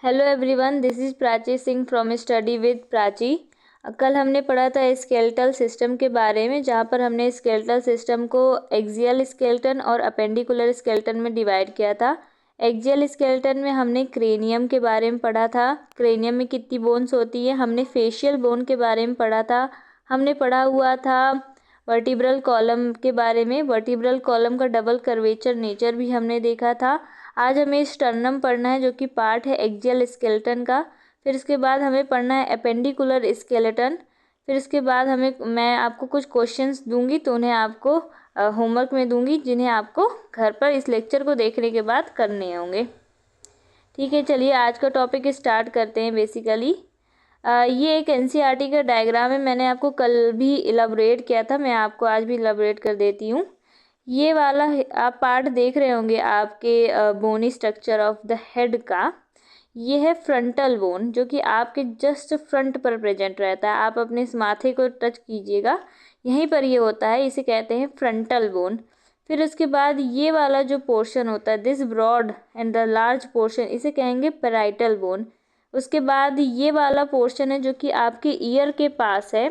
Hello everyone, this is Prachi Singh from study with Prachi. कल हमने पढ़ा था स्केलेटल सिस्टम के बारे में, जहाँ पर हमने स्केलेटल सिस्टम को एक्सियल स्केलेटन और अपेंडिकुलर स्केलेटन में डिवाइड किया था। एक्सियल स्केलेटन में हमने क्रेनियम के बारे में पढ़ा था, क्रेनियम में कितनी बोन्स होती है। हमने फेशियल बोन के बारे में पढ़ा था। हमने पढ़ा हुआ था वर्टिब्रल कॉलम के बारे में, वर्टिब्रल कॉलम का डबल कर्वेचर नेचर भी हमने देखा था। आज हमें स्टर्नम पढ़ना है, जो कि पार्ट है एक्सियल स्केलेटन का। फिर इसके बाद हमें पढ़ना है अपेंडिकुलर स्केलेटन। फिर इसके बाद मैं आपको कुछ क्वेश्चंस दूंगी, तो उन्हें आपको होमवर्क में दूंगी, जिन्हें आपको घर पर इस लेक्चर को देखने के बाद करने होंगे। ठीक है, चलिए आज का टॉपिक स्टार्ट करते हैं। बेसिकली ये एक एनसीईआरटी का डायग्राम है। मैंने आपको कल भी इलाबोरेट किया था, मैं आपको आज भी इलाबोरेट कर देती हूँ। ये वाला आप पार्ट देख रहे होंगे आपके bony structure of the head का। ये है फ्रंटल बोन, जो कि आपके जस्ट फ्रंट पर प्रेजेंट रहता है। आप अपने इस माथे को टच कीजिएगा, यहीं पर ये होता है, इसे कहते हैं फ्रंटल बोन। फिर उसके बाद ये वाला जो पोर्शन होता है, this broad and the large portion, इसे कहेंगे पैराइटल बोन। उसके बाद ये वाला पोर्शन है जो कि आपके ईयर के पास है।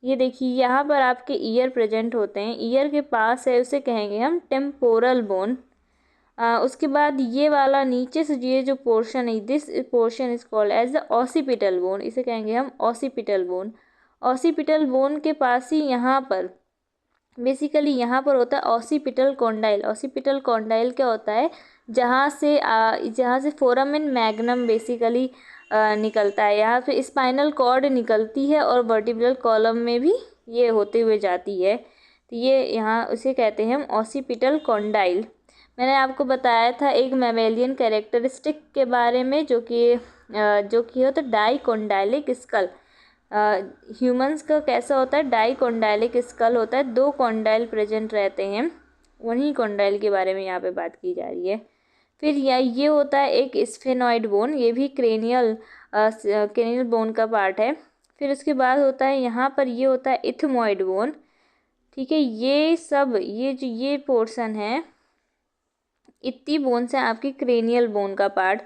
ये देखिए, यहाँ पर आपके ईयर प्रेजेंट होते हैं, ईयर के पास है, उसे कहेंगे हम टेम्पोरल बोन। उसके बाद ये वाला नीचे से ये जो पोर्शन है, this portion is called as the occipital bone, इसे कहेंगे हम ऑसिपिटल बोन। ऑसिपिटल बोन के पास ही यहाँ पर बेसिकली यहाँ पर होता है ऑसिपिटल कॉन्डाइल। ऑसिपिटल कॉन्डाइल क्या होता है, जहाँ से फोरामेन मैग्नम बेसिकली निकलता है। यहाँ से स्पाइनल कॉर्ड निकलती है और वर्टिब्रल कॉलम में भी ये होते हुए जाती है। तो ये यहाँ उसे कहते हैं हम ऑसिपिटल कॉन्डाइल। मैंने आपको बताया था एक मैमेलियन कैरेक्टरिस्टिक के बारे में, जो कि होता है डाइकोंडाइलिक स्कल। ह्यूमंस का कैसा होता है, डाइकोंडाइलिक स्कल होता है, 2 कॉन्डाइल प्रेजेंट रहते हैं। वहीं कॉन्डाइल के बारे में यहाँ पे बात की जा रही है। फिर ये होता है एक स्फेनॉइड बोन, ये भी क्रेनियल बोन का पार्ट है। फिर उसके बाद होता है यहाँ पर ये होता है इथमॉइड बोन। ठीक है, ये पोर्शन है, इतनी बोन्स हैं आपकी क्रेनियल बोन का पार्ट।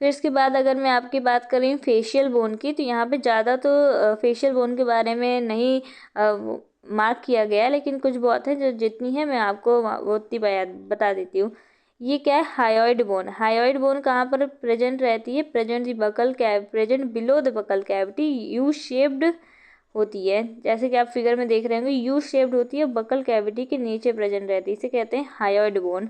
फिर इसके बाद अगर मैं आपकी बात करूँ फेशियल बोन की, तो यहाँ पे ज़्यादा तो फेशियल बोन के बारे में नहीं मार्क किया गया है, लेकिन कुछ बहुत है, जो जितनी है मैं आपको वो उतनी बता देती हूँ। ये क्या है, हायोइड बोन। हायोइड बोन कहाँ पर प्रेजेंट रहती है, present below the buccal cavity, U shaped होती है। जैसे कि आप फिगर में देख रहे होंगे, यू शेप्ड होती है, बकल कैविटी के नीचे प्रेजेंट रहती है, इसे कहते हैं हायोइड बोन।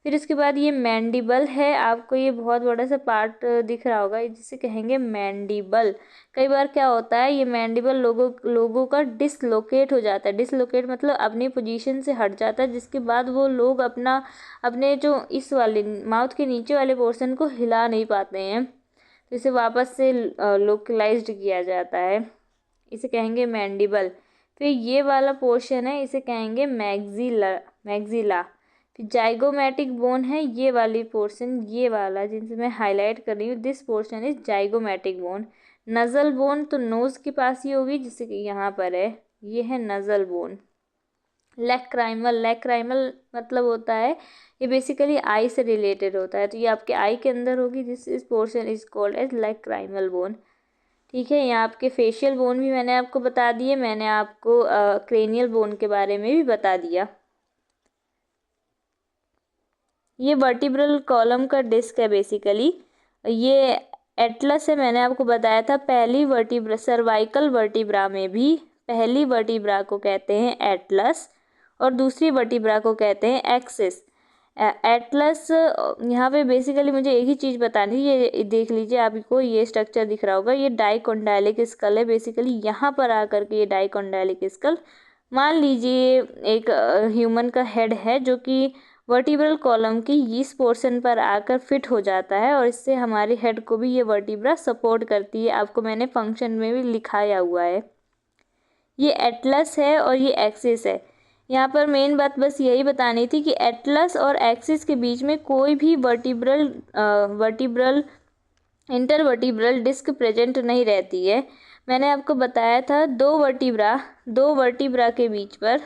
फिर इसके बाद ये मैंडिबल है, आपको ये बहुत बड़ा सा पार्ट दिख रहा होगा, जिसे कहेंगे मैंडिबल। कई बार क्या होता है, ये मैंडिबल लोगों का डिसलोकेट हो जाता है। डिसलोकेट मतलब अपनी पोजीशन से हट जाता है, जिसके बाद वो लोग अपने जो इस वाले माउथ के नीचे वाले पोर्शन को हिला नहीं पाते हैं, तो इसे वापस से लोकलाइज्ड किया जाता है, इसे कहेंगे मैंडिबल। फिर ये वाला पोर्शन है, इसे कहेंगे मैग्जिला। फिर जाइगोमैटिक बोन है, ये वाली पोर्शन, ये वाला जिनसे मैं हाईलाइट कर रही हूँ, this portion is zygomatic bone. Nasal bone तो नोज के पास ही होगी, जिससे कि यहाँ पर है, ये है नजल बोन। लैक्राइमल मतलब होता है, ये बेसिकली आई से रिलेटेड होता है, तो ये आपके आई के अंदर होगी, this portion is called as lacrimal bone. ठीक है, यहाँ आपके फेशियल बोन भी मैंने आपको बता दिए, मैंने आपको क्रेनियल बोन के बारे में भी बता दिया। ये वर्टिब्रल कॉलम का डिस्क है बेसिकली, ये एटलस है। मैंने आपको बताया था पहली वर्टिब्रा, सर्वाइकल वर्टिब्रा में भी पहली वर्टिब्रा को कहते हैं एटलस और दूसरी वर्टिब्रा को कहते हैं एक्सिस। एटलस, यहाँ पे बेसिकली मुझे एक ही चीज़ बतानी है, ये देख लीजिए, आपको ये स्ट्रक्चर दिख रहा होगा, ये डाइकोंडाइलिक स्कल है। बेसिकली यहाँ पर आकर के ये डाइकोंडाइलिक स्कल, मान लीजिए एक ह्यूमन का हेड है, जो कि वर्टिब्रल कॉलम की इस पोर्शन पर आकर फिट हो जाता है, और इससे हमारे हेड को भी ये वर्टिब्रा सपोर्ट करती है। आपको मैंने फंक्शन में भी लिखाया हुआ है। ये एटलस है और ये एक्सिस है। यहाँ पर मेन बात बस यही बतानी थी कि एटलस और एक्सिस के बीच में कोई भी वर्टिब्रल इंटरवर्टिब्रल डिस्क प्रेजेंट नहीं रहती है। मैंने आपको बताया था दो वर्टिब्रा के बीच पर,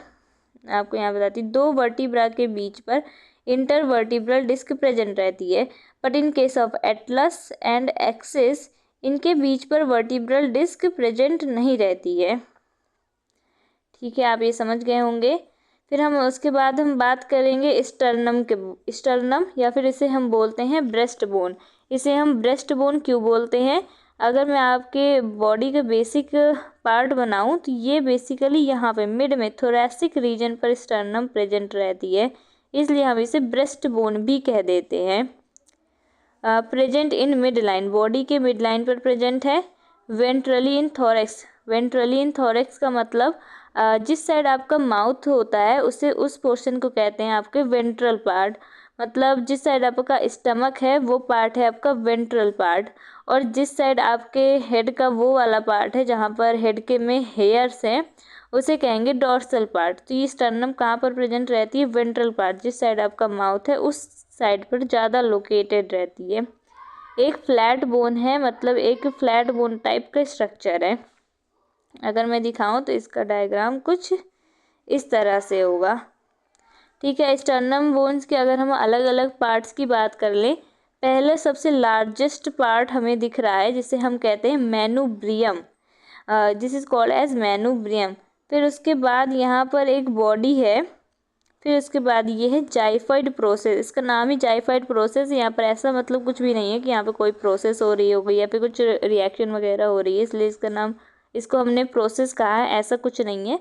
आपको यहाँ बताती, 2 वर्टिब्रा के बीच पर इंटरवर्टिब्रल डिस्क प्रेजेंट रहती है। But in case of Atlas and axis इनके बीच पर वर्टिब्रल डिस्क प्रेजेंट नहीं रहती है। ठीक है, आप ये समझ गए होंगे। फिर हम उसके बाद हम बात करेंगे स्टर्नम या फिर इसे हम बोलते हैं ब्रेस्ट बोन। इसे हम ब्रेस्ट बोन क्यों बोलते हैं? अगर मैं आपके बॉडी का बेसिक पार्ट बनाऊं तो ये बेसिकली यहाँ पे मिड में थोरैसिक रीजन पर स्टर्नम प्रेजेंट रहती है, इसलिए हम इसे ब्रेस्ट बोन भी कह देते हैं। Present in mid line, body के मिड लाइन पर प्रेजेंट है। वेंट्रली इन थोरैक्स, वेंट्रली इन थोरैक्स का मतलब जिस साइड आपका माउथ होता है उसे उस पोर्शन को कहते हैं आपके वेंट्रल पार्ट। मतलब जिस साइड आपका स्टमक है वो पार्ट है आपका वेंट्रल पार्ट, और जिस साइड आपके हेड का वो वाला पार्ट है जहाँ पर हेड के में हेयर्स हैं उसे कहेंगे डॉर्सल पार्ट। तो ये स्टर्नम कहाँ पर प्रेजेंट रहती है? वेंट्रल पार्ट, जिस साइड आपका माउथ है उस साइड पर ज़्यादा लोकेटेड रहती है। एक फ्लैट बोन है, मतलब एक फ्लैट बोन टाइप का स्ट्रक्चर है। अगर मैं दिखाऊं तो इसका डायग्राम कुछ इस तरह से होगा। ठीक है, स्टर्नम बोन्स के अगर हम अलग अलग पार्ट्स की बात कर लें, पहले सबसे लार्जेस्ट पार्ट हमें दिख रहा है जिसे हम कहते हैं manubrium, this is called as manubrium. फिर उसके बाद यहाँ पर एक बॉडी है, फिर उसके बाद ये है जाइफाइड प्रोसेस। इसका नाम ही जाइफाइड प्रोसेस, यहाँ पर ऐसा मतलब कुछ भी नहीं है कि यहाँ पे कोई प्रोसेस हो रही होगी या फिर कुछ रिएक्शन वगैरह हो रही है इसलिए इसका नाम, इसको हमने प्रोसेस कहा है, ऐसा कुछ नहीं है।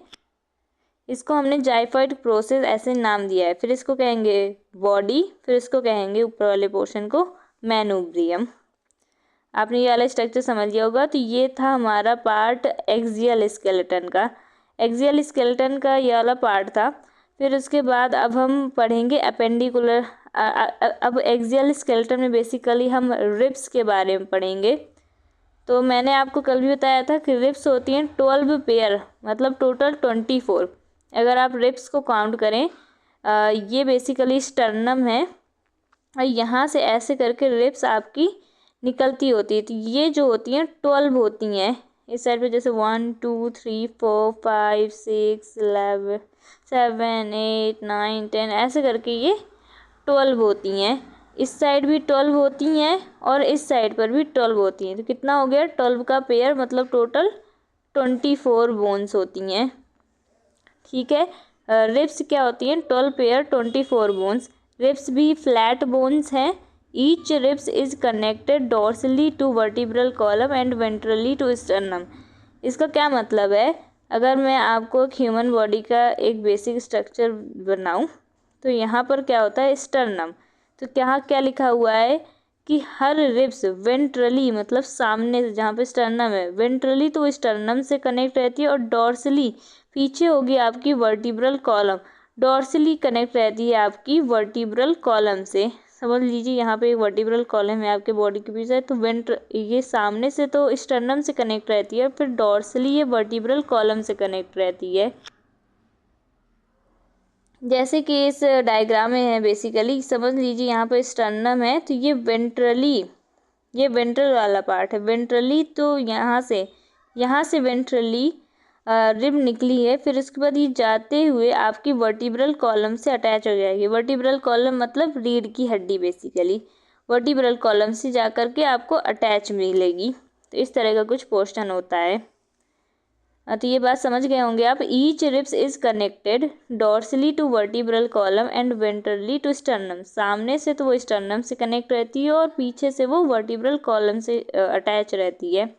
इसको हमने जाइफाइड प्रोसेस ऐसे नाम दिया है। फिर इसको कहेंगे बॉडी, फिर इसको कहेंगे ऊपर वाले पोर्शन को मैनुब्रियम। आपने ये वाला स्ट्रक्चर समझ लिया होगा। तो ये था हमारा पार्ट एक्सियल स्केलेटन का, एक्सियल स्केलेटन का ये वाला पार्ट था। फिर उसके बाद अब हम पढ़ेंगे अपेंडिकुलर। अब एक्सियल स्केलेटन में बेसिकली हम रिब्स के बारे में पढ़ेंगे। तो मैंने आपको कल भी बताया था कि रिब्स होती हैं 12 पेयर, मतलब टोटल 24। अगर आप रिब्स को काउंट करें, ये बेसिकली स्टर्नम है और यहाँ से ऐसे करके रिब्स आपकी निकलती होती है। तो ये जो होती हैं 12 होती हैं इस साइड पे, जैसे 1 2 3 4 5 6 11 7 8 9 10 ऐसे करके ये 12 होती हैं। इस साइड भी 12 होती हैं और इस साइड पर भी 12 होती हैं। तो कितना हो गया 12 का पेयर, मतलब टोटल 24 बोन्स होती हैं। ठीक है, रिब्स क्या होती हैं? 12 पेयर 24 बोन्स। रिब्स भी फ्लैट बोन्स हैं। Each ribs is connected dorsally to vertebral column and ventrally to sternum. इसका क्या मतलब है? अगर मैं आपको एक ह्यूमन बॉडी का एक बेसिक स्ट्रक्चर बनाऊं तो यहाँ पर क्या होता है स्टर्नम, तो यहाँ क्या लिखा हुआ है कि हर रिब्स वेंट्रली, मतलब सामने से जहाँ पे स्टर्नम है, वेंट्रली तो स्टर्नम से कनेक्ट रहती है और डॉर्सली पीछे होगी आपकी वर्टिब्रल कॉलम, डॉर्सली कनेक्ट रहती है आपकी वर्टिब्रल कॉलम से। समझ लीजिए यहाँ पे एक वर्टिब्रल कॉलम है आपके बॉडी के पीछे, तो ये सामने से तो स्टर्नम से कनेक्ट रहती है, फिर डॉर्सली ये वर्टिब्रल कॉलम से कनेक्ट रहती है। जैसे कि इस डायग्राम में है, बेसिकली समझ लीजिए यहाँ पे स्टर्नम है तो ये वेंट्रल वाला पार्ट है। वेंट्रली तो यहाँ से वेंट्रली रिब निकली है, फिर उसके बाद ये जाते हुए आपकी वर्टिब्रल कॉलम से अटैच हो जाएगी। वर्टिब्रल कॉलम मतलब रीढ़ की हड्डी, बेसिकली वर्टिब्रल कॉलम से जा कर के आपको अटैच मिलेगी। तो इस तरह का कुछ पोर्शन होता है। तो ये बात समझ गए होंगे आप। Each ribs is connected dorsally to vertebral column and ventrally to sternum. सामने से तो वो स्टर्नम से कनेक्ट रहती है और पीछे से वो वर्टिब्रल कॉलम से अटैच रहती है।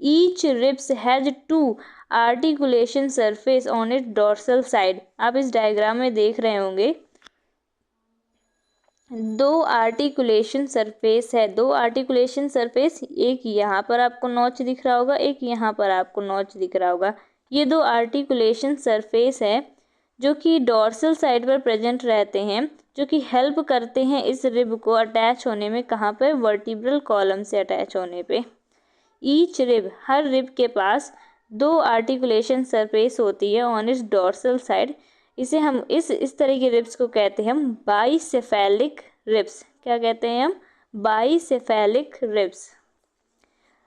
Each ribs has 2 articulation surface on it dorsal side. आप इस डायग्राम में देख रहे होंगे 2 आर्टिकुलेशन सरफेस है। 2 आर्टिकुलेशन सरफेस, एक यहाँ पर आपको नॉच दिख रहा होगा, एक यहाँ पर आपको नॉच दिख रहा होगा। ये 2 आर्टिकुलेशन सरफेस है जो कि डॉर्सल साइड पर प्रेजेंट रहते हैं, जो कि हेल्प करते हैं इस रिब को अटैच होने में। कहाँ पे? वर्टिब्रल कॉलम से अटैच होने पे। ईच रिब, हर रिब के पास 2 आर्टिकुलेशन सरफेस होती है ऑन इट्स डॉर्सल साइड। इसे हम इस तरह के रिब्स को कहते हैं हम बाइसेफेलिक रिब्स। क्या कहते हैं हम? Bicephalic ribs.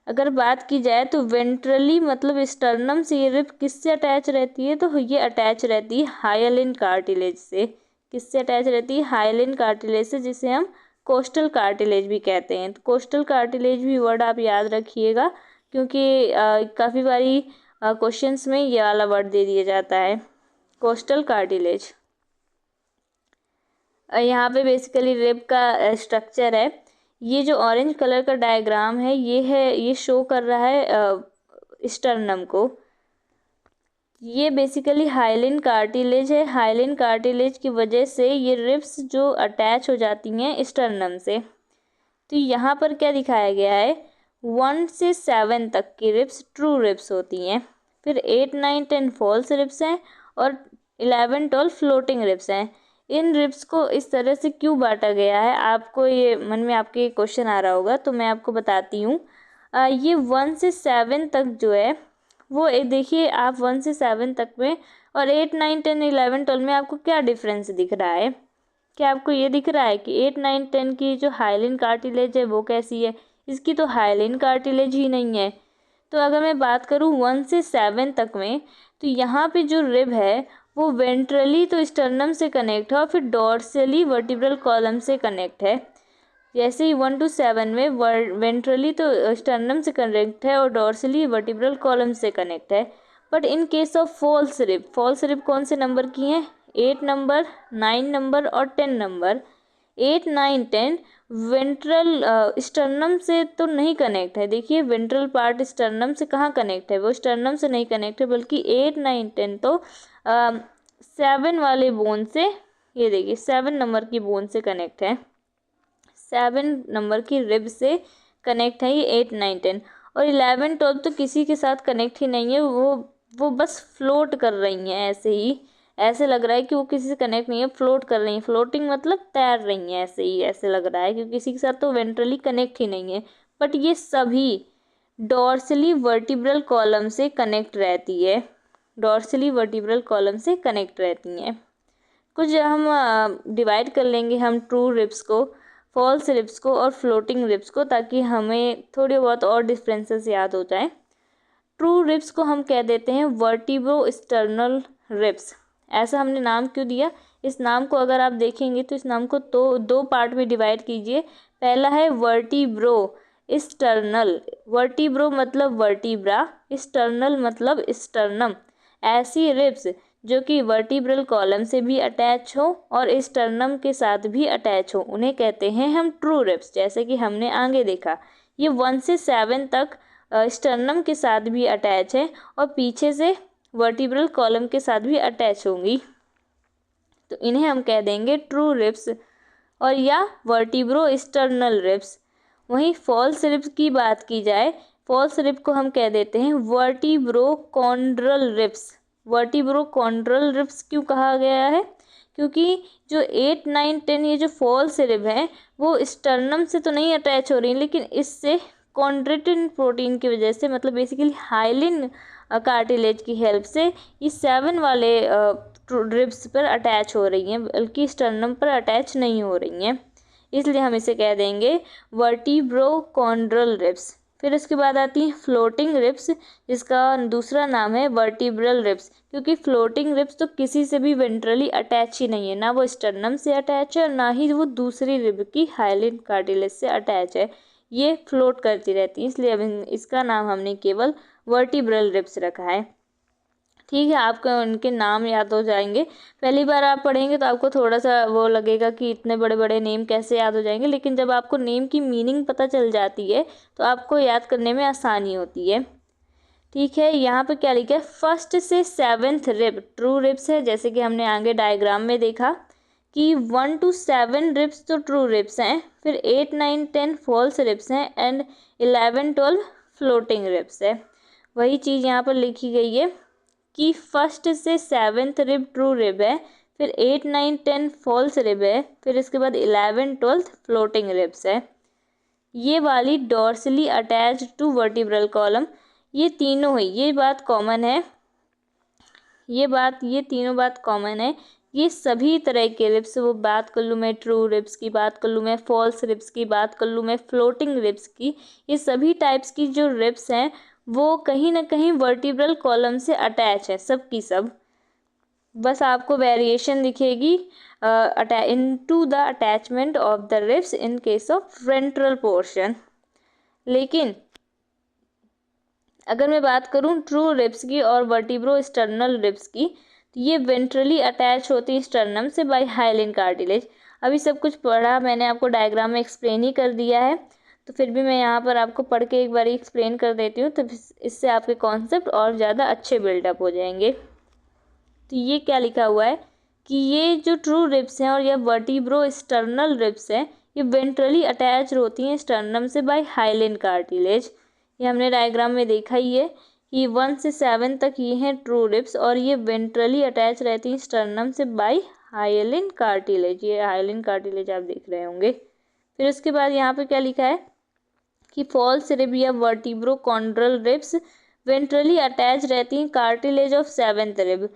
अगर बात की जाए तो वेंट्रली मतलब स्टर्नम से ये रिब किससे अटैच रहती है? तो ये अटैच रहती है हाइलिन कार्टिलेज से। किससे अटैच रहती है? हाइलिन कार्टिलेज से, जिसे हम कोस्टल कार्टिलेज भी कहते हैं। तो कोस्टल कार्टिलेज भी वर्ड आप याद रखिएगा, क्योंकि काफ़ी बारी क्वेश्चंस में ये वाला वर्ड दे दिया जाता है, कोस्टल कार्टिलेज। यहाँ पे बेसिकली रिब का स्ट्रक्चर है। ये जो ऑरेंज कलर का डायग्राम है, ये शो कर रहा है स्टर्नम को। ये बेसिकली हाइलिन कार्टिलेज है। हाइलिन कार्टिलेज की वजह से ये रिब्स जो अटैच हो जाती हैं स्टर्नम से। तो यहाँ पर क्या दिखाया गया है, 1 से 7 तक की रिब्स ट्रू रिब्स होती हैं, फिर 8, 9, 10 फॉल्स रिब्स हैं और 11, 12 फ्लोटिंग रिब्स हैं। इन रिब्स को इस तरह से क्यों बांटा गया है, आपको ये मन में आपके क्वेश्चन आ रहा होगा, तो मैं आपको बताती हूँ। ये 1 से 7 तक जो है वो देखिए आप 1 से 7 तक में और 8, 9, 10, 11, 12 में आपको क्या डिफरेंस दिख रहा है? क्या आपको ये दिख रहा है कि 8, 9, 10 की जो हाइलिन कार्टिलेज है वो कैसी है? इसकी तो हाइलिन कार्टिलेज ही नहीं है। तो अगर मैं बात करूँ 1 से 7 तक में, तो यहाँ पे जो रिब है वो वेंट्रली तो स्टर्नम से कनेक्ट है और फिर डॉर्सली वर्टिब्रल कॉलम से कनेक्ट है। जैसे ही 1 to 7 में वेंट्रली तो स्टर्नम से कनेक्ट है और डॉर्सली वर्टिब्रल कॉलम से कनेक्ट है। But in case of false rib कौन से नंबर की हैं? 8 नंबर, 9 नंबर और 10 नंबर। 8, 9, 10 वेंट्रल स्टर्नम से तो नहीं कनेक्ट है। देखिए वेंट्रल पार्ट स्टर्नम से कहाँ कनेक्ट है, वो स्टर्नम से नहीं कनेक्ट है, बल्कि 8, 9, 10 तो 7 वाले बोन से, ये देखिए 7 नंबर की बोन से कनेक्ट है, 7 नंबर की रिब से कनेक्ट है ये 8, 9, 10 और 11, 12 तो किसी के साथ कनेक्ट ही नहीं है। वो बस फ्लोट कर रही हैं, ऐसे ही ऐसे लग रहा है कि वो किसी से कनेक्ट नहीं है, फ्लोट कर रही हैं। फ्लोटिंग मतलब तैर रही हैं, ऐसे ही ऐसे लग रहा है कि किसी के साथ तो वेंट्रली कनेक्ट ही नहीं है। बट ये सभी डॉर्सली वर्टिब्रल कॉलम से कनेक्ट रहती है, डॉर्सली वर्टिब्रल कॉलम से कनेक्ट रहती हैं। कुछ हम डिवाइड कर लेंगे हम ट्रू रिब्स को, फॉल्स रिब्स को और फ्लोटिंग रिब्स को, ताकि हमें थोड़े बहुत और डिफरेंसेस याद हो जाए। ट्रू रिब्स को हम कह देते हैं वर्टिब्रो स्टर्नल रिब्स। ऐसा हमने नाम क्यों दिया? इस नाम को अगर आप देखेंगे तो इस नाम को तो दो पार्ट में डिवाइड कीजिए। पहला है वर्टिब्रो स्टर्नल, वर्टिब्रो मतलब वर्टिब्रा, स्टर्नल मतलब स्टर्नम। ऐसी रिब्स जो कि वर्टिब्रल कॉलम से भी अटैच हो और स्टर्नम के साथ भी अटैच हो, उन्हें कहते हैं हम ट्रू रिब्स। जैसे कि हमने आगे देखा, ये 1 से 7 तक स्टर्नम के साथ भी अटैच है और पीछे से वर्टिब्रल कॉलम के साथ भी अटैच होंगी, तो इन्हें हम कह देंगे ट्रू रिब्स और या वर्टिब्रो स्टर्नल रिब्स। वहीं फॉल्स रिब्स की बात की जाए, फॉल्स रिब को हम कह देते हैं vertebro chondral ribs. Vertebro chondral ribs क्यों कहा गया है? क्योंकि जो 8, 9, 10 ये जो फॉल्स रिब है वो स्टर्नम से तो नहीं अटैच हो रही, लेकिन इससे कॉन्ड्रेटिन प्रोटीन की वजह से, मतलब बेसिकली हाइलिन कार्टिलेज की हेल्प से ये 7 वाले रिब्स पर अटैच हो रही हैं, बल्कि स्टर्नम पर अटैच नहीं हो रही हैं। इसलिए हम इसे कह देंगे वर्टिब्रोकॉन्ड्रल रिब्स। फिर उसके बाद आती है फ्लोटिंग रिब्स, जिसका दूसरा नाम है वर्टिब्रल रिब्स। क्योंकि फ्लोटिंग रिब्स तो किसी से भी वेंट्रली अटैच ही नहीं है, ना वो स्टर्नम से अटैच है और ना ही वो दूसरी रिब की हाइलिन कार्टिलेज से अटैच है, ये फ्लोट करती रहती है। इसलिए अब इसका नाम हमने केवल वर्टिब्रल रिब्स रखा है। ठीक है, आपको उनके नाम याद हो जाएंगे। पहली बार आप पढ़ेंगे तो आपको थोड़ा सा वो लगेगा कि इतने बड़े बड़े नेम कैसे याद हो जाएंगे, लेकिन जब आपको नेम की मीनिंग पता चल जाती है तो आपको याद करने में आसानी होती है। ठीक है, यहाँ पे क्या लिखा है? 1st से 7th रिब ट्रू रिब्स है, जैसे कि हमने आगे डायग्राम में देखा कि 1 to 7 रिब्स तो ट्रू रिब्स हैं, फिर 8, 9, 10 फॉल्स रिब्स हैं एंड 11, 12 फ्लोटिंग रिब्स है। वही चीज़ यहाँ पर लिखी गई है कि 1st से 7th रिब ट्रू रिब है, फिर 8, 9, 10 फॉल्स रिब है, फिर इसके बाद 11, 12 फ्लोटिंग रिब्स है। ये वाली dorsally attached to vertebral column, ये तीनों है, ये बात कॉमन है, ये तीनों बात कॉमन है। ये सभी तरह के रिब्स, वो बात कर लूँ मैं ट्रू रिब्स की, बात कर लूँ मैं फॉल्स रिब्स की, बात कर लूँ मैं फ्लोटिंग रिब्स की, ये सभी टाइप्स की जो रिब्स हैं वो कहीं ना कहीं वर्टिब्रल कॉलम से अटैच है, सब की सब। बस आपको वेरिएशन दिखेगी into the attachment of the ribs in case of ventral portion. लेकिन अगर मैं बात करूं ट्रू रिब्स की और वर्टिब्रो स्टर्नल रिब्स की, तो ये वेंट्रली अटैच होती है स्टर्नम से बाय हाइलिन कार्टिलेज। अभी सब कुछ पढ़ा मैंने, आपको डायग्राम में एक्सप्लेन ही कर दिया है, तो फिर भी मैं यहाँ पर आपको पढ़ के एक बार एक्सप्लेन कर देती हूँ, तो इससे आपके कॉन्सेप्ट और ज़्यादा अच्छे बिल्डअप हो जाएंगे। तो ये क्या लिखा हुआ है कि ये जो ट्रू रिब्स हैं और ये वर्टिब्रो स्टर्नल रिब्स हैं, ये वेंट्रली अटैच होती हैं स्टर्नम से बाय हाइलिन कार्टिलेज। ये हमने डायग्राम में देखा ही है कि 1 से 7 तक ये हैं ट्रू रिब्स और ये वेंट्रली अटैच रहती हैं स्टर्नम से बाय हाइलिन कार्टिलेज। ये हाइलिन कार्टिलेज आप देख रहे होंगे। फिर उसके बाद यहाँ पे क्या लिखा है कि फॉल्स रिब या vertebro chondral ribs ventrally attach रहती हैं कार्टिलेज ऑफ 7th रिब।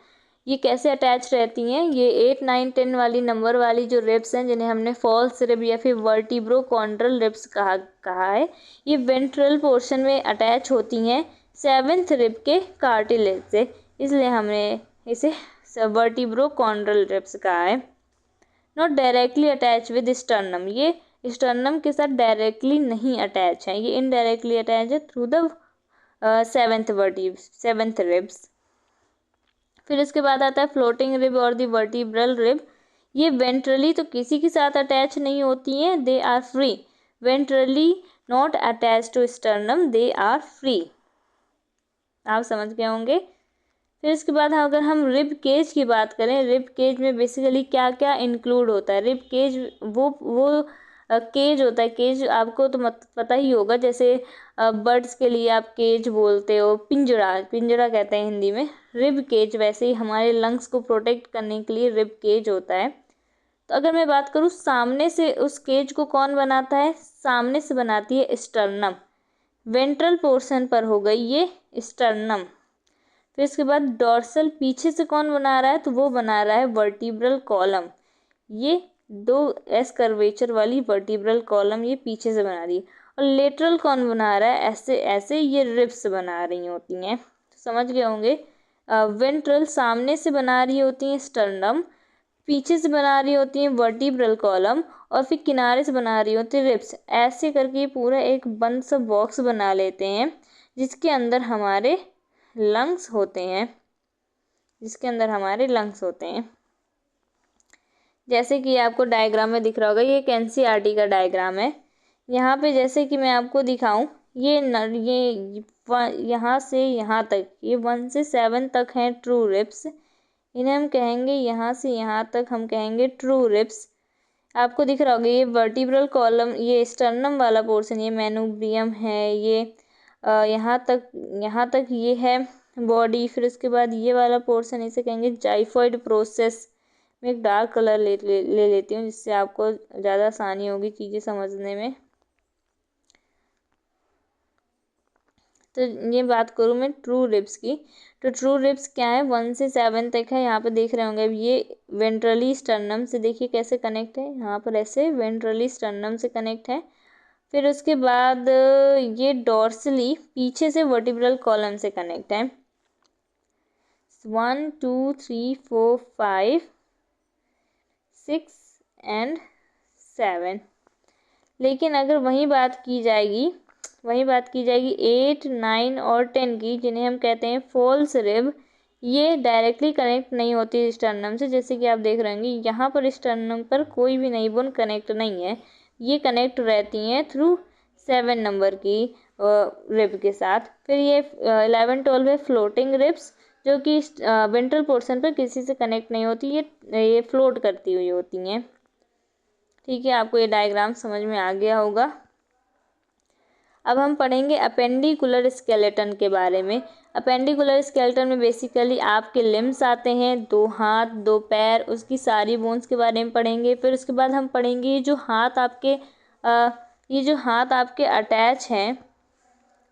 ये कैसे अटैच रहती हैं? ये 8, 9, 10 वाली नंबर वाली जो रिब्स हैं, जिन्हें हमने फॉल्स रिब या फिर वर्टिब्रो कॉन्ड्रल रिब्स कहा है, ये वेंट्रल पोर्शन में अटैच होती हैं 7th रिब के कार्टिलेज से, इसलिए हमने इसे वर्टिब्रो कॉन्ड्रल रिब्स कहा है। Not directly attach with sternum, ये स्टर्नम के साथ डायरेक्टली नहीं अटैच है, ये इनडायरेक्टली अटैच है थ्रू द 7th रिब्स। फिर उसके बाद आता है फ्लोटिंग रिब और दी वर्टिब्रल रिब। ये वेंट्रली तो किसी के साथ अटैच नहीं होती हैं, they are free, ventrally not attach to sternum, they are free. आप समझ गए होंगे। फिर इसके बाद अगर हम रिब केज की बात करें, रिब केज में बेसिकली क्या क्या इंक्लूड होता है? रिब केज वो केज होता है। केज आपको तो पता ही होगा, जैसे बर्ड्स के लिए आप केज बोलते हो, पिंजरा, पिंजरा कहते हैं हिंदी में। रिब केज वैसे ही हमारे लंग्स को प्रोटेक्ट करने के लिए रिब केज होता है। तो अगर मैं बात करूँ सामने से, उस केज को कौन बनाता है? सामने से बनाती है स्टर्नम। वेंट्रल पोर्शन पर हो गई ये स्टर्नम। फिर इसके बाद डॉर्सल पीछे से कौन बना रहा है? तो वो बना रहा है वर्टिब्रल कॉलम। ये 2 एस कर्वेचर वाली वर्टिब्रल कॉलम ये पीछे से बना रही है। और लेटरल कौन बना रहा है? ऐसे ऐसे ये रिब्स बना रही होती हैं। तो समझ गए होंगे। वेंट्रल सामने से बना रही होती हैं स्टर्नम, पीछे से बना रही होती हैं वर्टिब्रल कॉलम, और फिर किनारे से बना रही होती है रिब्स। ऐसे करके पूरा एक बंद सा बॉक्स बना लेते हैं, जिसके अंदर हमारे लंग्स होते हैं, जिसके अंदर हमारे लंग्स होते हैं। जैसे कि आपको डायग्राम में दिख रहा होगा, ये एक एनसीईआरटी का डायग्राम है। यहाँ पे जैसे कि मैं आपको दिखाऊं, ये यहाँ से यहाँ तक, ये 1 से 7 तक हैं ट्रू रिब्स। इन्हें हम कहेंगे, यहाँ से यहाँ तक हम कहेंगे ट्रू रिब्स। आपको दिख रहा होगा ये वर्टिब्रल कॉलम, ये स्टर्नम वाला पोर्शन, ये मेनुब्रियम है, ये यहाँ तक ये है बॉडी। फिर उसके बाद ये वाला पोर्शन, इसे कहेंगे जाइफॉइड प्रोसेस। मैं एक डार्क कलर ले लेती हूँ, जिससे आपको ज़्यादा आसानी होगी चीज़ें समझने में। तो ये बात करूँ मैं ट्रू रिब्स की, तो ट्रू रिब्स क्या है? 1 से 7 तक है। यहाँ पे देख रहे होंगे अब ये वेंट्रली स्टर्नम से, देखिए कैसे कनेक्ट है, यहाँ पर ऐसे वेंट्रली स्टर्नम से कनेक्ट है। फिर उसके बाद ये डॉर्सली पीछे से वर्टिब्रल कॉलम से कनेक्ट है। 1, 2, 3, 4, 5, 6 एंड 7। लेकिन अगर वही बात की जाएगी 8, 9 और 10 की, जिन्हें हम कहते हैं फॉल्स रिब, ये डायरेक्टली कनेक्ट नहीं होती स्टर्नम से। जैसे कि आप देख रहे होंगे यहाँ पर स्टर्नम पर कोई भी नई बोन कनेक्ट नहीं है, ये कनेक्ट रहती हैं थ्रू 7 नंबर की रिब के साथ। फिर ये 11, 12 है फ्लोटिंग रिब्स, जो कि वेंट्रल पोर्शन पर किसी से कनेक्ट नहीं होती, ये फ्लोट करती हुई होती हैं। ठीक है, आपको ये डायग्राम समझ में आ गया होगा। अब हम पढ़ेंगे अपेंडिकुलर स्केलेटन के बारे में। अपेंडिकुलर स्केलेटन में बेसिकली आपके लिम्स आते हैं, 2 हाथ 2 पैर, उसकी सारी बोन्स के बारे में पढ़ेंगे। फिर उसके बाद हम पढ़ेंगे ये जो हाथ आपके अटैच हैं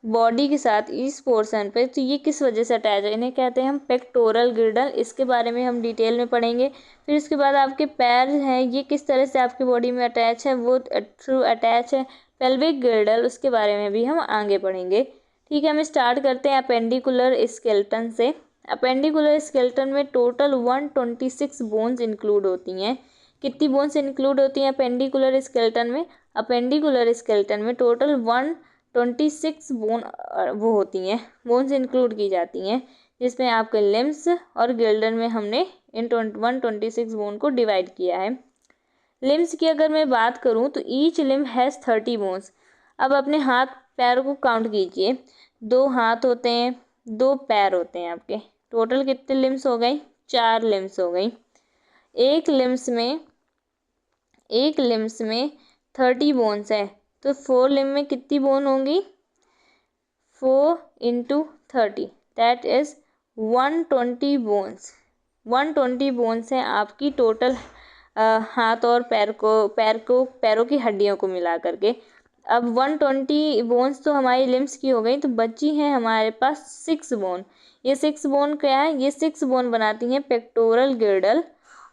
बॉडी के साथ इस पोर्शन पे, तो ये किस वजह से अटैच है? इन्हें कहते हैं हम पेक्टोरल गिर्डल। इसके बारे में हम डिटेल में पढ़ेंगे। फिर इसके बाद आपके पैर हैं, ये किस तरह से आपकी बॉडी में अटैच है, वो थ्रू अटैच है पेल्विक गिर्डल, उसके बारे में भी हम आगे पढ़ेंगे। ठीक है, हम स्टार्ट करते हैं अपेंडिकुलर स्केलेटन से। अपेंडिकुलर स्केलेटन में टोटल 126 बोन्स इंक्लूड होती हैं। कितनी बोन्स इंक्लूड होती हैं अपेंडिकुलर स्केलेटन में? अपेंडिकुलर स्केलेटन में टोटल 126 वो होती हैं, बोन्स इंक्लूड की जाती हैं, जिसमें आपके लिम्स और गिल्डन में हमने इन 126 बोन को डिवाइड किया है। लिम्स की अगर मैं बात करूं तो ईच लिम्ब हैज़ 30 बोन्स। अब अपने हाथ पैर को काउंट कीजिए, 2 हाथ होते हैं, 2 पैर होते हैं आपके, टोटल कितने लिम्स हो गई? 4 लिम्स हो गई। एक लिम्स में 30 बोन्स है, तो 4 लिम्ब में कितनी बोन होंगी? 4 × 30 दैट इज 120 बोन्स। 120 बोन्स हैं आपकी टोटल हाथ और पैरों की हड्डियों को मिला करके। अब 120 बोन्स तो हमारी लिम्स की हो गई, तो बची हैं हमारे पास 6 बोन। ये 6 बोन क्या है? ये 6 बोन बनाती हैं पेक्टोरल गिर्डल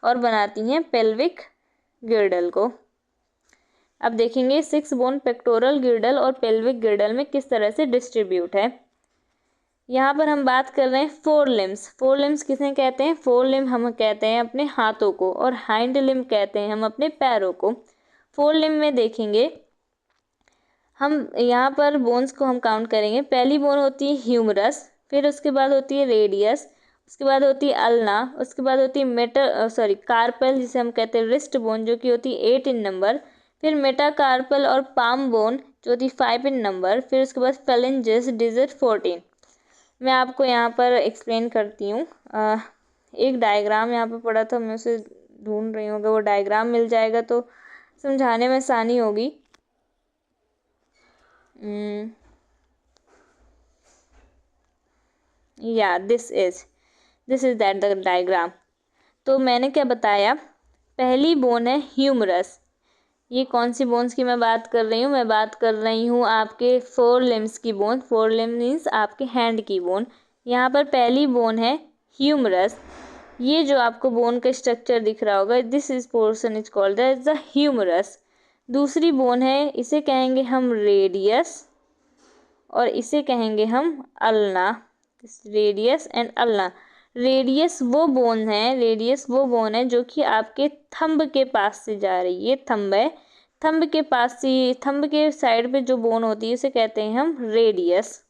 और बनाती हैं पेल्विक गिर्डल को। अब देखेंगे 6 बोन पेक्टोरल गिर्डल और पेल्विक गिर्डल में किस तरह से डिस्ट्रीब्यूट है। यहाँ पर हम बात कर रहे हैं 4 लिम्स। 4 लिम्स किसे कहते हैं? 4 लिम्ब हम कहते हैं अपने हाथों को, और हाइंड लिम्ब कहते हैं हम अपने पैरों को। 4 लिम्ब में देखेंगे हम, यहाँ पर बोन्स को हम काउंट करेंगे। पहली बोन होती है ह्यूमरस, फिर उसके बाद होती है रेडियस, उसके बाद होती है अल्ना, उसके बाद होती है कार्पल जिसे हम कहते हैं रिस्ट बोन जो कि होती है 8 इन नंबर, फिर मेटाकार्पल और पाम बोन जो होती है 5 इन नंबर, फिर उसके बाद फेलेंजेस डिजिट 14। मैं आपको यहाँ पर एक्सप्लेन करती हूँ। एक डायग्राम यहाँ पर पड़ा था, मैं उसे ढूंढ रही हूँ, अगर वो डायग्राम मिल जाएगा तो समझाने में आसानी होगी। या this is that the diagram. तो मैंने क्या बताया, पहली बोन है ह्यूमरस। ये कौन सी बोन्स की मैं बात कर रही हूँ? मैं बात कर रही हूँ आपके 4 लिम्स की बोन। 4 लिम्स मीन्स आपके हैंड की बोन। यहाँ पर पहली बोन है ह्यूमरस। ये जो आपको बोन का स्ट्रक्चर दिख रहा होगा, this is portion is called as the humerus. दूसरी बोन है, इसे कहेंगे हम रेडियस और इसे कहेंगे हम ulna. Radius and ulna. Radius वो बोन है जो कि आपके थंब के पास से जा रही है। थंब है, थंब के पास से, थंब के साइड पे जो बोन होती है उसे कहते हैं हम रेडियस।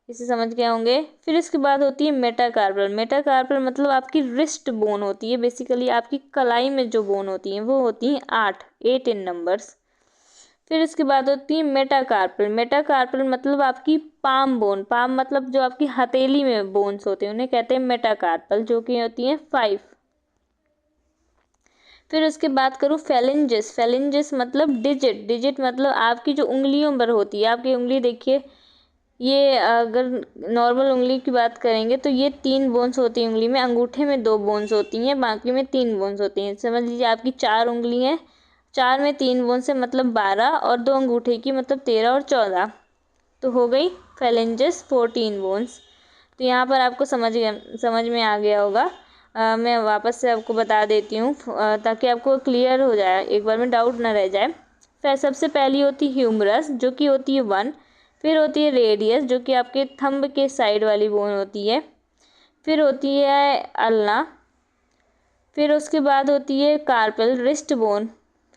इसे समझ गए होंगे। फिर इसके बाद होती है मेटाकार्पल। मेटाकार्पल मतलब आपकी रिस्ट बोन होती है, बेसिकली आपकी कलाई में जो बोन होती हैं वो होती हैं 8 इन नंबर्स। फिर इसके बाद होती है मेटाकार्पल। मेटाकार्पल मतलब आपकी पाम बोन। पाम मतलब जो आपकी हथेली में बोन्स होते हैं उन्हें कहते हैं मेटाकार्पल, जो कि होती हैं 5। फिर उसके बाद करूँ फेलेंजेस। फेलेंजेस मतलब डिजिट मतलब आपकी जो उंगलियों पर होती है। आपकी उंगली देखिए, ये अगर नॉर्मल उंगली की बात करेंगे तो ये 3 बोन्स होती हैं उंगली में, अंगूठे में 2 बोन्स होती हैं, बाकी में 3 बोन्स होती हैं। समझ लीजिए आपकी 4 उंगली हैं, 4 में 3 बोन्स है मतलब 12, और 2 अंगूठे की मतलब 13 और 14, तो हो गई फेलेंजेस 14 बोन्स। तो यहाँ पर आपको समझ में आ गया होगा। मैं वापस से आपको बता देती हूँ ताकि आपको क्लियर हो जाए, एक बार में डाउट ना रह जाए। फिर सबसे पहली होती है ह्यूमरस जो कि होती है 1, फिर होती है रेडियस जो कि आपके थंब के साइड वाली बोन होती है, फिर होती है अल्ना, फिर उसके बाद होती है कार्पल रिस्ट बोन,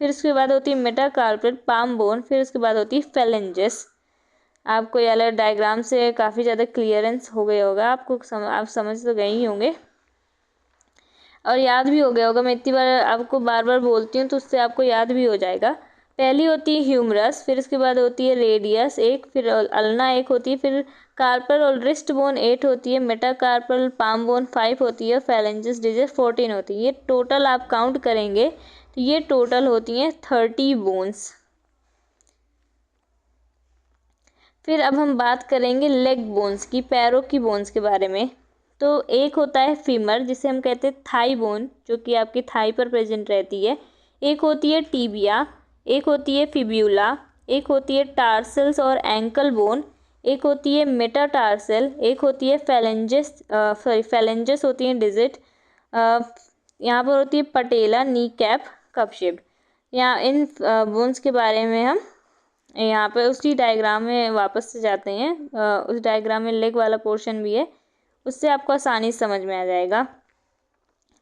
फिर उसके बाद होती है मेटाकार्पल पाम बोन, फिर उसके बाद होती है फेलेंजेस। आपको ये वाला डायग्राम से काफ़ी ज़्यादा क्लियरेंस हो गया होगा, आप समझ तो गए ही होंगे और याद भी हो गया होगा। मैं इतनी बार आपको बार बार बोलती हूँ तो उससे आपको याद भी हो जाएगा। पहली होती है ह्यूमरस, फिर उसके बाद होती है रेडियस 1, फिर अल्ना 1 होती है, फिर कार्पल और रिस्ट बोन 8 होती है, मेटाकार्पल पाम बोन 5 होती है, फेलेंजेस डिजिट 14 होती है। ये टोटल आप काउंट करेंगे तो ये टोटल होती हैं 30 बोन्स। फिर अब हम बात करेंगे लेग बोन्स की, पैरों की बोन्स के बारे में। तो एक होता है फीमर जिसे हम कहते हैं थाई बोन, जो कि आपकी थाई पर प्रेजेंट रहती है। एक होती है टीबिया, एक होती है फिब्यूला, एक होती है टार्सल्स और एंकल बोन, एक होती है मेटाटार्सल, एक होती है फेलेंजेस होती है डिजिट, यहाँ पर होती है पटेला, नी कैप, कप शेप। यहाँ इन बोन्स के बारे में हम यहाँ पर उसी डायग्राम में वापस से जाते हैं। उस डायग्राम में लेग वाला पोर्शन भी है, उससे आपको आसानी से समझ में आ जाएगा।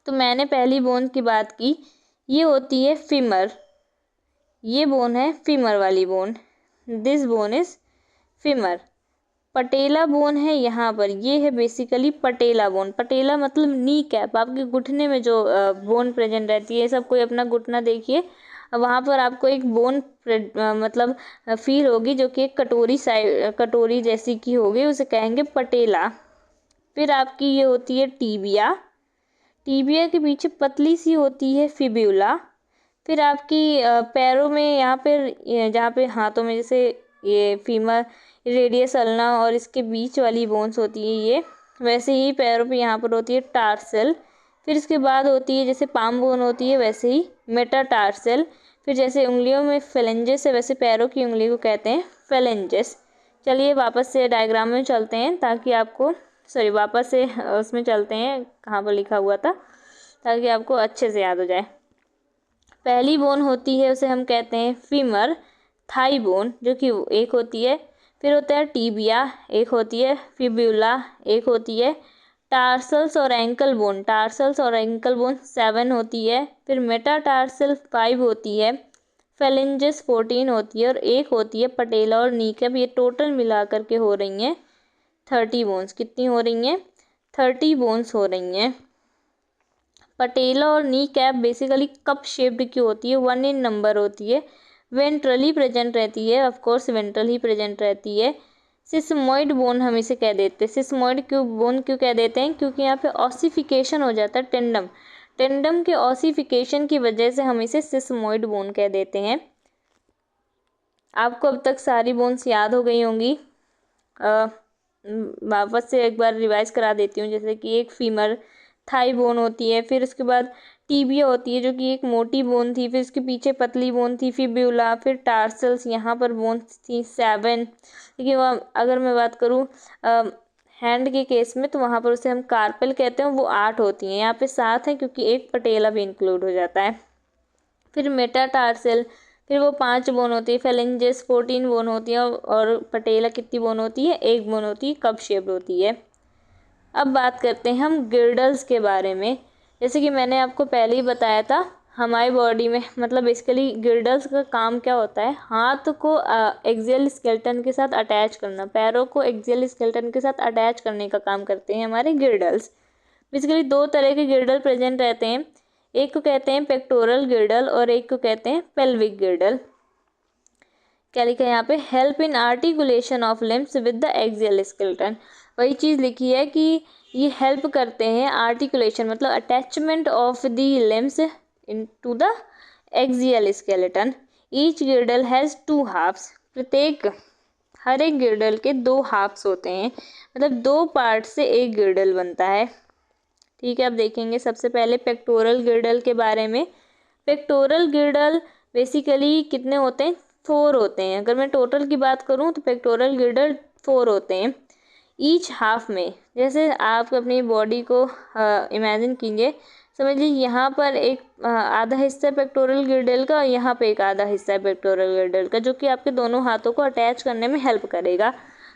तो मैंने पहली बोन की बात की, ये होती है फीमर, ये बोन है फीमर वाली bone, this bone is femur. Patella bone है यहाँ पर, ये है बेसिकली पटेला बोन। पटेला मतलब नी कैप, आपके घुटने में जो बोन प्रेजेंट रहती है। सब कोई अपना घुटना देखिए, वहाँ पर आपको एक बोन मतलब फील होगी, जो कि एक कटोरी जैसी की होगी, उसे कहेंगे पटेला। फिर आपकी ये होती है टीबिया, टीबिया के पीछे पतली सी होती है फिब्यूला। फिर आपकी पैरों में यहाँ पर, जहाँ पे हाथों में जैसे ये फीमर रेडियस अल्ना और इसके बीच वाली बोन्स होती है, ये वैसे ही पैरों पे यहाँ पर होती है टार्सल। फिर इसके बाद होती है, जैसे पाम बोन होती है वैसे ही मेटाटार्सल। फिर जैसे उंगलियों में फेलेंजेस है, वैसे पैरों की उंगली को कहते हैं फेलेंजेस। चलिए वापस से डायग्राम में चलते हैं, ताकि आपको वापस से उसमें चलते हैं कहाँ पर लिखा हुआ था, ताकि आपको अच्छे से याद हो जाए। पहली बोन होती है उसे हम कहते हैं फीमर, थाई बोन जो कि एक होती है। फिर होता है टीबिया, एक होती है फिब्यूला, एक होती है टार्सल्स और एंकल बोन, टार्सल्स और एंकल बोन 7 होती है। फिर मेटाटार्सल 5 होती है, फेलेंजेस 14 होती है, और एक होती है पटेला और नी कैप। ये टोटल मिला करके हो रही हैं 30 बोन्स। कितनी हो रही हैं? 30 बोन्स हो रही हैं। पटेला और knee cap basically cup shaped की होती है, 1 इन नंबर होती है, वेंट्रली प्रेजेंट रहती है, of course ventral he present रहती है। सिस्मोइड बोन हम इसे कह देते हैं। सिस्मोइड बोन क्यों कह देते हैं? क्योंकि यहाँ पे ऑसिफिकेशन हो जाता है टेंडम, टेंडम के ऑसिफिकेशन की वजह से हम इसे सिस्मोइड बोन कह देते हैं। आपको अब तक सारी बोन्स याद हो गई होंगी। वापस से एक बार रिवाइज करा देती हूँ। जैसे कि एक फीमर थाई बोन होती है, फिर उसके बाद टीबिया होती है जो कि एक मोटी बोन थी, फिर उसके पीछे पतली बोन थी फिब्यूला, फिर टार्सल्स, यहाँ पर बोन्स थी 7। लेकिन अगर मैं बात करूँ हैंड के केस में, तो वहाँ पर उसे हम कार्पेल कहते हैं, वो 8 होती हैं। यहाँ पे 7 है क्योंकि एक पटेला भी इंक्लूड हो जाता है। फिर मेटाटार्सल, फिर वो 5 बोन होती है। फेलेंजेस 14 बोन होती है, और पटेला कितनी बोन होती है? 1 बोन होती है, कप शेप्ड होती है। अब बात करते हैं हम गिर्डल्स के बारे में। जैसे कि मैंने आपको पहले ही बताया था, हमारी बॉडी में मतलब बेसिकली गिर्डल्स का काम क्या होता है? हाथ को एक्सियल स्केलेटन के साथ अटैच करना, पैरों को एक्सियल स्केलेटन के साथ अटैच करने का काम करते हैं हमारे गिर्डल्स। बेसिकली 2 तरह के गिर्डल प्रेजेंट रहते हैं, एक को कहते हैं पेक्टोरल गिर्डल और एक को कहते हैं पेल्विक गिर्डल। क्या लिखा है यहाँ पे? Help in articulation of limbs with the axial skeleton. वही चीज़ लिखी है कि ये हेल्प करते हैं आर्टिकुलेशन, मतलब attachment of the limbs into the axial skeleton. Each girdle has 2 halves. हर एक गिर्डल के 2 हाफ्स होते हैं, मतलब 2 पार्ट से एक गिर्डल बनता है। ठीक है, अब देखेंगे सबसे पहले पेक्टोरल गिर्डल के बारे में। पेक्टोरल गिर्डल बेसिकली कितने होते हैं? 4 होते हैं। अगर मैं टोटल की बात करूं तो पेक्टोरल गिर्डल 4 होते हैं। ईच हाफ में, जैसे आप अपनी बॉडी को इमेजिन कीजिए, समझिए यहाँ पर एक आधा हिस्सा पेक्टोरल गिर्डल का, और यहाँ पे एक आधा हिस्सा है पेक्टोरल गिर्डल का, जो कि आपके दोनों हाथों को अटैच करने में हेल्प करेगा।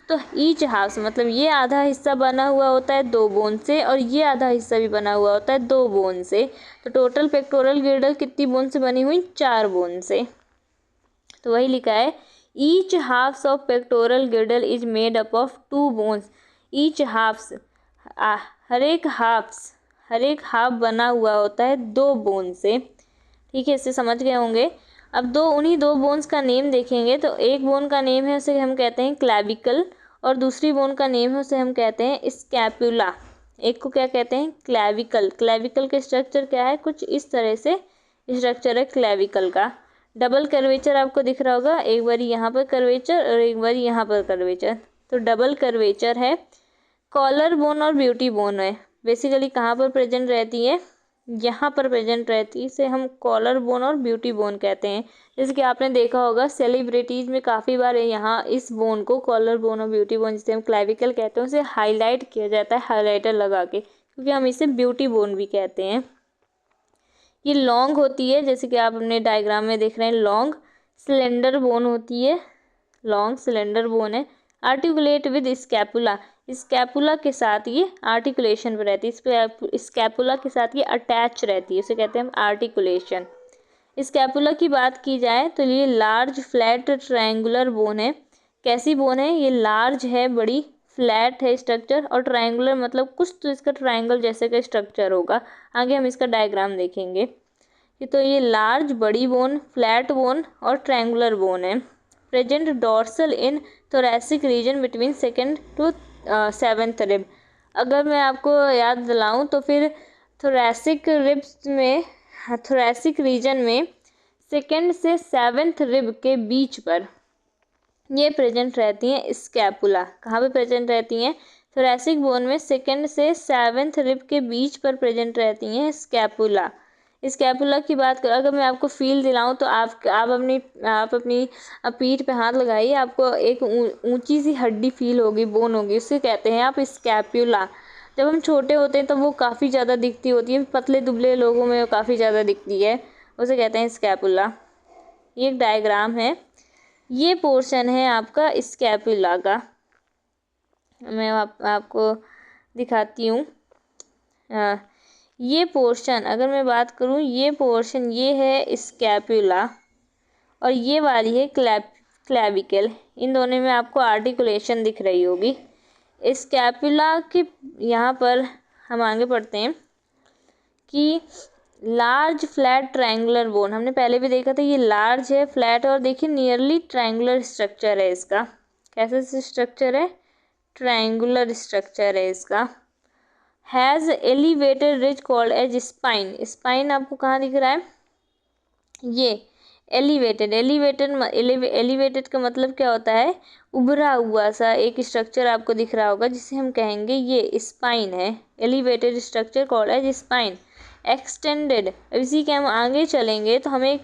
तो ईच हाफ मतलब ये आधा हिस्सा बना हुआ होता है 2 बोन से, और ये आधा हिस्सा भी बना हुआ होता है 2 बोन से। तो टोटल पेक्टोरल गिर्डल कितनी बोन से बनी हुई? 4 बोन से। तो वही लिखा है, each halves of pectoral girdle is made up of 2 bones. Each halves, हर एक हाफ बना हुआ होता है 2 बोन से। ठीक है, इससे समझ गए होंगे। अब उन्हीं 2 बोन्स का नेम देखेंगे, तो एक बोन का नेम है, उसे हम कहते हैं क्लैविकल, और दूसरी बोन का नेम है, उसे हम कहते हैं स्कैपुला। एक को क्या कहते हैं? क्लैविकल। क्लैविकल का स्ट्रक्चर क्या है? कुछ इस तरह से स्ट्रक्चर है क्लैविकल का। डबल कर्वेचर आपको दिख रहा होगा, एक बार यहाँ पर कर्वेचर और एक बार यहाँ पर कर्वेचर, तो डबल कर्वेचर है। कॉलर बोन और ब्यूटी बोन है, बेसिकली कहाँ पर प्रेजेंट रहती है? यहाँ पर प्रेजेंट रहती है, इसे हम कॉलर बोन और ब्यूटी बोन कहते हैं। जैसे कि आपने देखा होगा सेलिब्रिटीज़ में काफ़ी बार यहाँ इस बोन को, कॉलर बोन और ब्यूटी बोन जिसे हम क्लैविकल कहते हैं, उसे हाईलाइट किया जाता है हाईलाइटर लगा के, क्योंकि हम इसे ब्यूटी बोन भी कहते हैं। ये लॉन्ग होती है, जैसे कि आप अपने डायग्राम में देख रहे हैं, लॉन्ग स्लेंडर बोन होती है, लॉन्ग स्लेंडर बोन है। आर्टिकुलेट विद स्कैपुला, स्कैपुला के साथ ये आर्टिकुलेशन पर रहती है, स्कैपुला के साथ ये अटैच रहती है, इसे कहते हैं हम आर्टिकुलेशन। स्कैपुला की बात की जाए तो ये लार्ज फ्लैट ट्रायंगुलर बोन है। कैसी बोन है? ये लार्ज है, बड़ी, फ्लैट है स्ट्रक्चर, और ट्रायंगुलर मतलब कुछ तो इसका ट्रायंगल जैसे का स्ट्रक्चर होगा। आगे हम इसका डायग्राम देखेंगे कि तो ये लार्ज, बड़ी बोन, फ्लैट बोन और ट्रायंगुलर बोन है। Present dorsal in thoracic region between second to seventh rib. अगर मैं आपको याद दिलाऊं तो फिर थोरैसिक रिब्स में, थोरैसिक रीजन में सेकेंड से सेवेंथ रिब के बीच पर ये प्रेजेंट रहती हैं स्कैपुला। कहाँ पे प्रेजेंट रहती हैं? थोरैसिक बोन में सेकेंड से सेवेंथ रिब के बीच पर प्रेजेंट रहती हैं स्कैपुला। स्कैपुला की बात कर, अगर मैं आपको फील दिलाऊं तो आप अपनी पीठ पे हाथ लगाइए, आपको एक ऊंची सी हड्डी फील होगी, बोन होगी, उसे कहते हैं आप स्कैपुला। जब हम छोटे होते हैं तो वो काफ़ी ज़्यादा दिखती होती है, पतले दुबले लोगों में वो काफ़ी ज़्यादा दिखती है, उसे कहते हैं स्कैपुला। ये एक डायग्राम है, ये पोर्शन है आपका स्कैपुला का। मैं आपको दिखाती हूँ। ये पोर्शन, अगर मैं बात करूँ, ये पोर्शन ये है स्कैपुला और ये वाली है क्लैविकल। इन दोनों में आपको आर्टिकुलेशन दिख रही होगी। स्कैपुला के यहाँ पर हम आगे पढ़ते हैं कि लार्ज फ्लैट ट्रायंगुलर बोन, हमने पहले भी देखा था, ये लार्ज है, फ्लैट, और देखिए नियरली ट्रायंगुलर स्ट्रक्चर है इसका। कैसा स्ट्रक्चर है? ट्रायंगुलर स्ट्रक्चर है इसका। Has elevated ridge called as spine. Spine आपको कहाँ दिख रहा है? ये एलिवेटेड का मतलब क्या होता है? उभरा हुआ सा एक स्ट्रक्चर आपको दिख रहा होगा जिसे हम कहेंगे ये स्पाइन है। Elevated structure called as spine. Extended, इसी के हम आगे चलेंगे तो हमें एक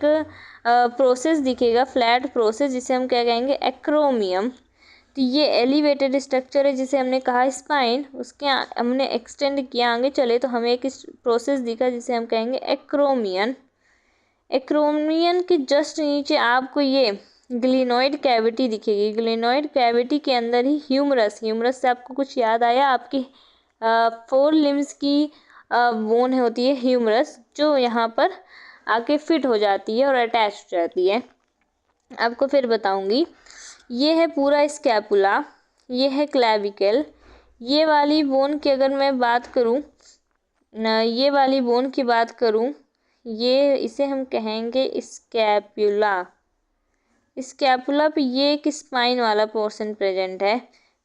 प्रोसेस दिखेगा, फ्लैट प्रोसेस, जिसे हम क्या कहेंगे? एक्रोमियम। तो ये एलिवेटेड स्ट्रक्चर है जिसे हमने कहा स्पाइन, उसके हमने एक्सटेंड किया, आगे चले तो हमें एक प्रोसेस दिखा जिसे हम कहेंगे एक्रोमियन। एक्रोमियन के जस्ट नीचे आपको ये ग्लिनोइड कैविटी दिखेगी। ग्लिनोइड कैविटी के अंदर ही ह्यूमरस, ह्यूमरस से आपको कुछ याद आया? आपकी 4 लिम्स की बोन होती है ह्यूमरस, जो यहाँ पर आके फिट हो जाती है और अटैच हो जाती है। आपको फिर बताऊंगी। ये है पूरा स्कैपुला, ये है क्लैविकल। ये वाली बोन की अगर मैं बात करूं, ये वाली बोन की बात करूं, ये इसे हम कहेंगे स्कैपुला। स्कैपुला पे ये एक स्पाइन वाला पोर्शन प्रेजेंट है।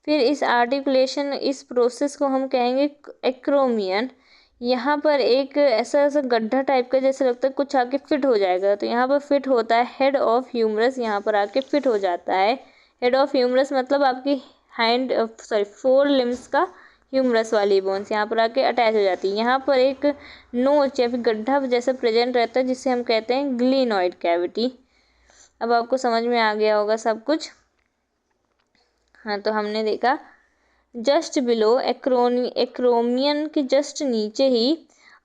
फिर इस आर्टिकुलेशन, इस प्रोसेस को हम कहेंगे एक्रोमियन। यहाँ पर एक ऐसा गड्ढा टाइप का जैसे लगता है कुछ आके फिट हो जाएगा, तो यहाँ पर फिट होता है हेड ऑफ ह्यूमरस, यहाँ पर आके फिट हो जाता है। हेड ऑफ ह्यूमरस मतलब आपकी 4 लिम्स का ह्यूमरस वाली बोन्स यहाँ पर आके अटैच हो जाती है। यहाँ पर एक नोच या फिर गड्ढा जैसा प्रेजेंट रहता है जिसे हम कहते हैं ग्लिनोइड कैविटी। अब आपको समझ में आ गया होगा सब कुछ। हाँ, तो हमने देखा जस्ट बिलो एक्रोमियन के जस्ट नीचे ही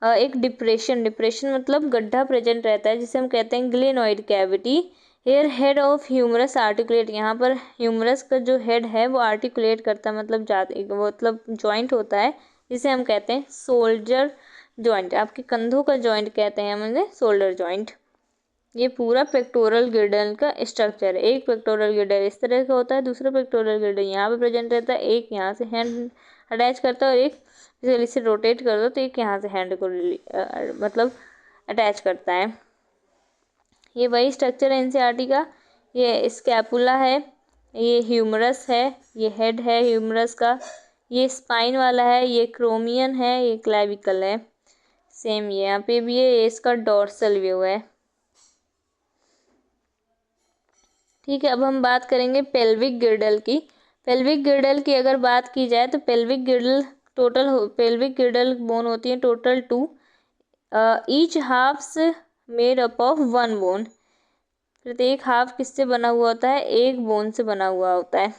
एक डिप्रेशन मतलब गड्ढा प्रेजेंट रहता है जिसे हम कहते हैं glenoid cavity. Here head of humerus articulate, यहाँ पर ह्यूमरस का जो हेड है वो आर्टिकुलेट करता है, मतलब जॉइंट होता है, जिसे हम कहते हैं शोल्डर जॉइंट। आपके कंधों का जॉइंट कहते हैं हम इसे शोल्डर जॉइंट। ये पूरा पेक्टोरल गिर्डल का स्ट्रक्चर है। एक पेक्टोरल गिर्डल इस तरह का होता है, दूसरा पेक्टोरल गिर्डल यहाँ पे प्रेजेंट रहता है, एक यहाँ से हैंड अटैच करता है और एक इसे रोटेट कर दो तो एक यहाँ से हैंड को मतलब अटैच करता है। ये वही स्ट्रक्चर है एनसीईआरटी का। ये स्कैपुला है, ये ह्यूमरस है, ये हेड है ह्यूमरस का, ये स्पाइन वाला है, ये क्रोमियन है, ये क्लैविकल है। सेम ये यहाँ पे भी है, ये इसका डोर्सल व्यू है। ठीक है, अब हम बात करेंगे पेल्विक गिर्डल की। पेल्विक गिर्डल की अगर बात की जाए तो पेल्विक गिर्डल बोन होती है total 2। Each halves made up of 1 bone. प्रत्येक हाफ किससे बना हुआ होता है? एक बोन से बना हुआ होता है।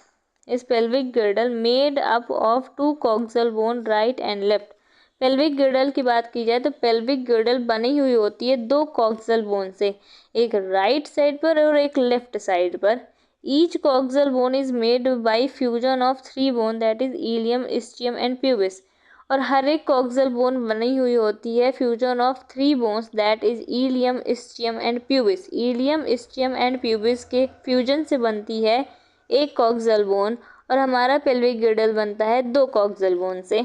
इस pelvic गिर्डल made up of 2 coxal bone right and left. Pelvic गिर्डल की बात की जाए तो पेल्विक गिर्डल बनी हुई होती है 2 कॉक्सियल बोन से, एक राइट साइड पर और एक लेफ्ट साइड पर। Each coxal bone is made by fusion of 3 bone that is ilium, ischium and pubis. और हर एक कॉक्सल बोन बनी हुई होती है fusion of 3 bones that is ilium, ischium and pubis. Ilium, ischium and pubis के fusion से बनती है एक कॉक्सल बोन, और हमारा पेल्विक गिर्डल बनता है 2 कॉक्सल बोन से।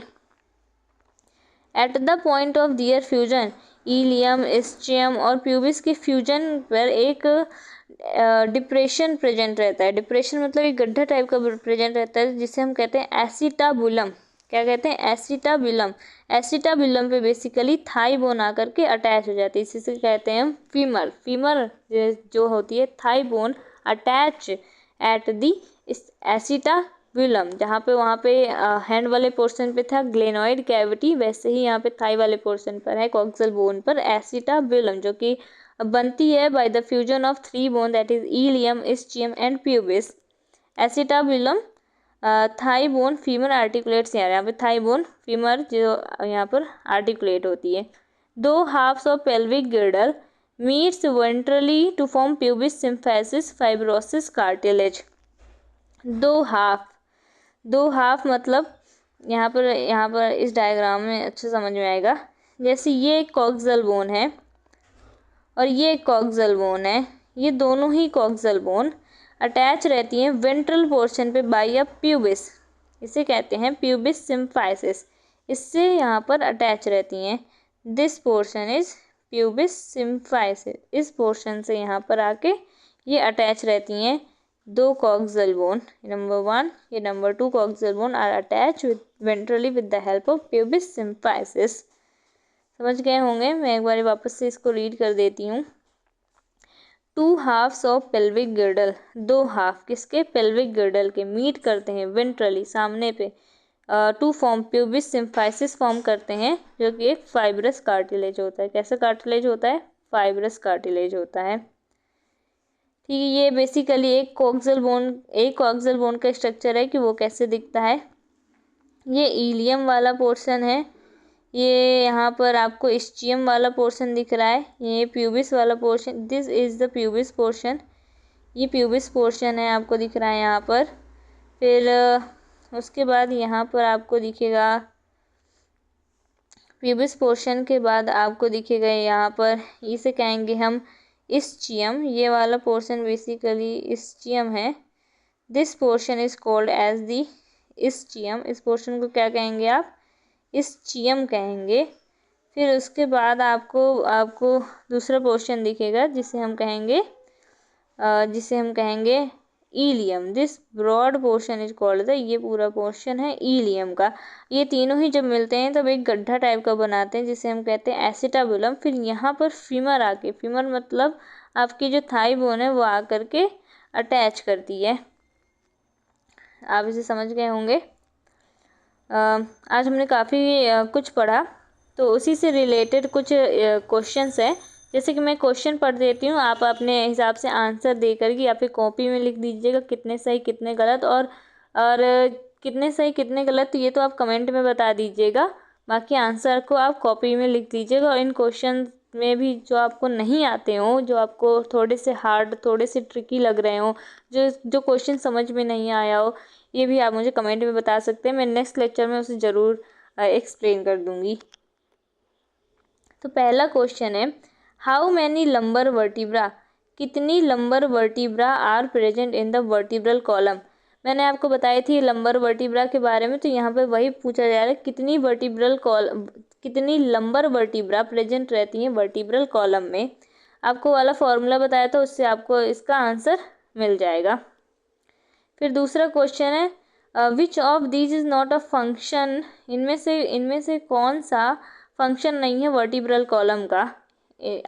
At the point of their fusion, ilium, ischium और प्यूबिस के फ्यूजन पर एक डिप्रेशन प्रेजेंट रहता है। डिप्रेशन मतलब एक गड्ढा टाइप का प्रेजेंट रहता है, जिसे हम कहते हैं एसिटाबुलम। क्या कहते हैं? एसिटाबुलम। एसिटाबुलम पे बेसिकली थाई बोन आकर के अटैच हो जाती है, इसी कहते हैं हम फीमर। फीमर जो होती है thigh bone attach at the acetabulum, जहाँ पे वहाँ पे हैंड वाले पोर्शन पे था ग्लेनोइड कैविटी, वैसे ही यहाँ पे थाई वाले पोर्शन पर है कॉक्सल बोन पर एसिटाबुलम, जो कि बनती है by the fusion of 3 bone that is ilium, ischium and pubis. Acetabulum thigh bone femur articulates, यहाँ पे थाई बोन फीमर जो यहाँ पर आर्टिकुलेट होती है। 2 halves of pelvic girdle meets ventrally to form pubis symphysis fibrosis cartilage. 2 half मतलब यहाँ पर इस डायग्राम में अच्छे समझ में आएगा। जैसे ये एक कॉक्सल बोन है और ये एक कॉक्सल बोन है, ये दोनों ही कॉक्सल बोन अटैच रहती हैं वेंट्रल पोर्शन पे बाय अ प्यूबिस, इसे कहते हैं प्यूबिस सिम्फाइसिस, इससे यहाँ पर अटैच रहती हैं। This portion is pubis symphysis, इस पोर्शन से यहाँ पर आके ये अटैच रहती हैं 2 कॉक्सल बोन, नंबर 1 ये number 2 coxal bone are attach ventrally with the help of pubis symphysis. समझ गए होंगे। मैं एक बार वापस से इसको रीड कर देती हूँ। 2 halves of pelvic girdle, 2 half किसके? पेल्विक गिर्डल के मीट करते हैं वेंट्रली, सामने पे to form pubis symphysis form करते हैं, जो कि एक फाइब्रस कार्टिलेज होता है। कैसा कार्टिलेज होता है? फाइब्रस कार्टिलेज होता है। ठीक है, ये बेसिकली एक कॉक्सल बोन का स्ट्रक्चर है कि वो कैसे दिखता है। ये ईलियम वाला पोर्शन है, ये यहाँ पर आपको इस्चियम वाला पोर्शन दिख रहा है, ये प्यूबिस वाला portion, this is the pubis portion, ये प्यूबिस पोर्शन है आपको दिख रहा है यहाँ पर। फिर उसके बाद यहाँ पर आपको दिखेगा प्यूबिस पोर्शन के बाद आपको दिखेगा यहाँ पर, इसे कहेंगे हम इस्चियम, ये वाला पोर्शन बेसिकली इस्चियम है। This portion is called as the ischium, इस पोर्शन को क्या कहेंगे आप? इस्चियम कहेंगे। फिर उसके बाद आपको दूसरा पोर्शन दिखेगा जिसे हम कहेंगे ilium. This broad portion is called the, ये पूरा पोर्शन है ईलियम का। ये तीनों ही जब मिलते हैं तब एक गड्ढा टाइप का बनाते हैं, जिसे हम कहते हैं एसिटाबुलम। फिर यहाँ पर फीमर आके, फीमर मतलब आपकी जो थाई बोन है वो आकर के अटैच करती है। आप इसे समझ गए होंगे। आज हमने काफ़ी कुछ पढ़ा, तो उसी से रिलेटेड कुछ क्वेश्चंस हैं। जैसे कि मैं क्वेश्चन पढ़ देती हूँ, आप अपने हिसाब से आंसर दे करके या फिर कॉपी में लिख दीजिएगा कितने सही कितने गलत, और कितने सही कितने गलत ये तो आप कमेंट में बता दीजिएगा, बाकी आंसर को आप कॉपी में लिख दीजिएगा। और इन क्वेश्चन में भी जो आपको नहीं आते हों, जो आपको थोड़े से हार्ड, थोड़े से ट्रिकी लग रहे हों, जो क्वेश्चन समझ में नहीं आया हो, ये भी आप मुझे कमेंट में बता सकते हैं। मैं नेक्स्ट लेक्चर में उसे ज़रूर एक्सप्लेन कर दूँगी। तो पहला क्वेश्चन है, हाउ मैनी लंबर वर्टिब्रा, कितनी lumbar vertebra are present in the vertebral column. मैंने आपको बताई थी लंबर वर्टिब्रा के बारे में, तो यहाँ पर वही पूछा जा रहा है, कितनी लंबर वर्टिब्रा प्रेजेंट रहती हैं वर्टिब्रल कॉलम में। आपको वाला फॉर्मूला बताया था, उससे आपको इसका आंसर मिल जाएगा। फिर दूसरा क्वेश्चन है, which of these is not a function, इनमें से कौन सा फंक्शन नहीं है वर्टिब्रल कॉलम का।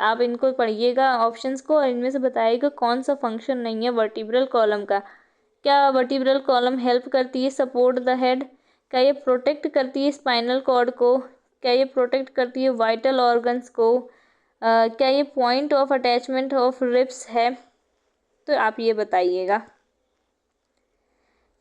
आप इनको पढ़िएगा ऑप्शंस को, और इनमें से बताइएगा कौन सा फंक्शन नहीं है वर्टिब्रल कॉलम का। क्या वर्टिब्रल कॉलम हेल्प करती है सपोर्ट द हेड? क्या ये प्रोटेक्ट करती है स्पाइनल कॉर्ड को? क्या ये प्रोटेक्ट करती है वाइटल ऑर्गन्स को? क्या ये point of attachment of ribs है? तो आप ये बताइएगा।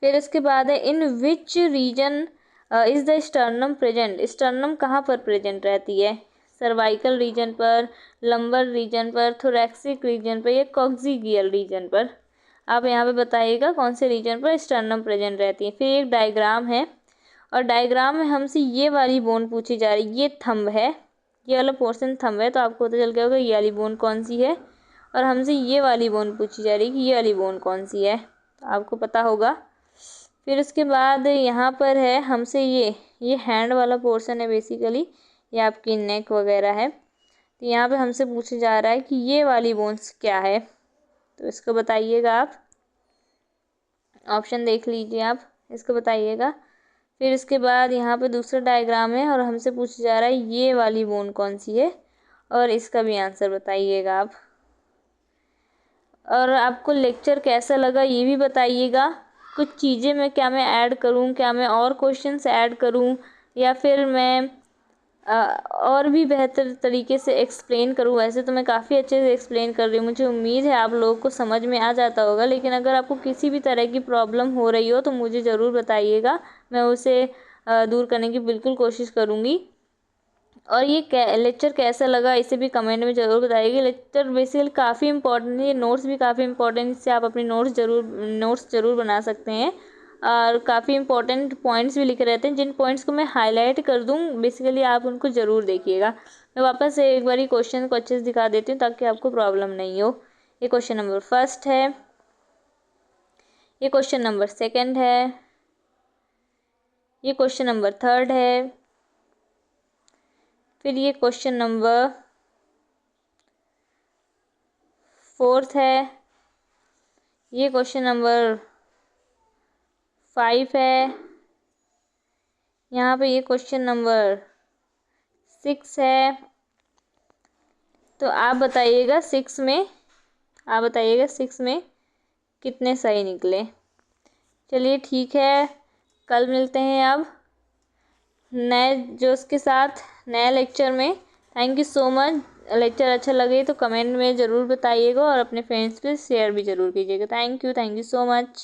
फिर इसके बाद है, in which region is the sternum present, sternum कहाँ पर प्रेजेंट रहती है? सर्वाइकल रीजन पर, लंबर रीजन पर, थोरैक्सिक रीजन पर, या कॉक्सिगियल रीजन पर। आप यहाँ पे बताइएगा कौन से रीजन पर स्टर्नम प्रेजेंट रहती है। फिर एक डायग्राम है और डायग्राम में हमसे ये वाली बोन पूछी जा रही है, ये थंब है, ये वाला पोर्शन थंब है, तो आपको पता चल गया होगा ये वाली बोन कौन सी है। और हमसे ये वाली बोन पूछी जा रही है कि ये वाली बोन कौन सी है, तो आपको पता होगा। फिर उसके बाद यहाँ पर है हमसे ये हैंड वाला पोर्शन है बेसिकली, ये आपकी नेक वगैरह है। तो यहाँ पे हमसे पूछा जा रहा है कि ये वाली बोन्स क्या है, तो इसको बताइएगा आप। ऑप्शन देख लीजिए आप, इसको बताइएगा। फिर इसके बाद यहाँ पे दूसरा डायग्राम है और हमसे पूछा जा रहा है ये वाली बोन कौन सी है, और इसका भी आंसर बताइएगा आप। और आपको लेक्चर कैसा लगा ये भी बताइएगा। कुछ चीज़ें मैं ऐड करूँ, क्या मैं और क्वेश्चंस ऐड करूँ, या फिर मैं और भी बेहतर तरीके से एक्सप्लेन करूँ। वैसे तो मैं काफ़ी अच्छे से एक्सप्लेन कर रही हूँ, मुझे उम्मीद है आप लोगों को समझ में आ जाता होगा, लेकिन अगर आपको किसी भी तरह की प्रॉब्लम हो रही हो तो मुझे ज़रूर बताइएगा, मैं उसे दूर करने की बिल्कुल कोशिश करूँगी। और ये लेक्चर कैसा लगा इसे भी कमेंट में ज़रूर बताइएगा। लेक्चर बेसिकली काफ़ी इंपॉर्टेंट है, ये नोट्स भी काफ़ी इंपॉर्टेंट, इससे आप अपनी नोट्स ज़रूर बना सकते हैं। और काफ़ी इंपॉर्टेंट पॉइंट्स भी लिखे रहते हैं, जिन पॉइंट्स को मैं हाईलाइट कर दूँ बेसिकली आप उनको ज़रूर देखिएगा। मैं वापस से एक बार क्वेश्चन को अच्छे से दिखा देती हूँ ताकि आपको प्रॉब्लम नहीं हो। ये क्वेश्चन नंबर 1 है, ये क्वेश्चन नंबर 2 है, ये क्वेश्चन नंबर 3 है, फिर ये क्वेश्चन नंबर 4 है, ये क्वेश्चन नंबर 5 है, यहाँ पे ये क्वेश्चन नंबर 6 है। तो आप बताइएगा 6 में कितने सही निकले। चलिए ठीक है, कल मिलते हैं अब नए जोश के साथ नए लेक्चर में। Thank you so much. Lecture अच्छा लगे तो कमेंट में ज़रूर बताइएगा और अपने फ्रेंड्स पे शेयर भी ज़रूर कीजिएगा। Thank you so much.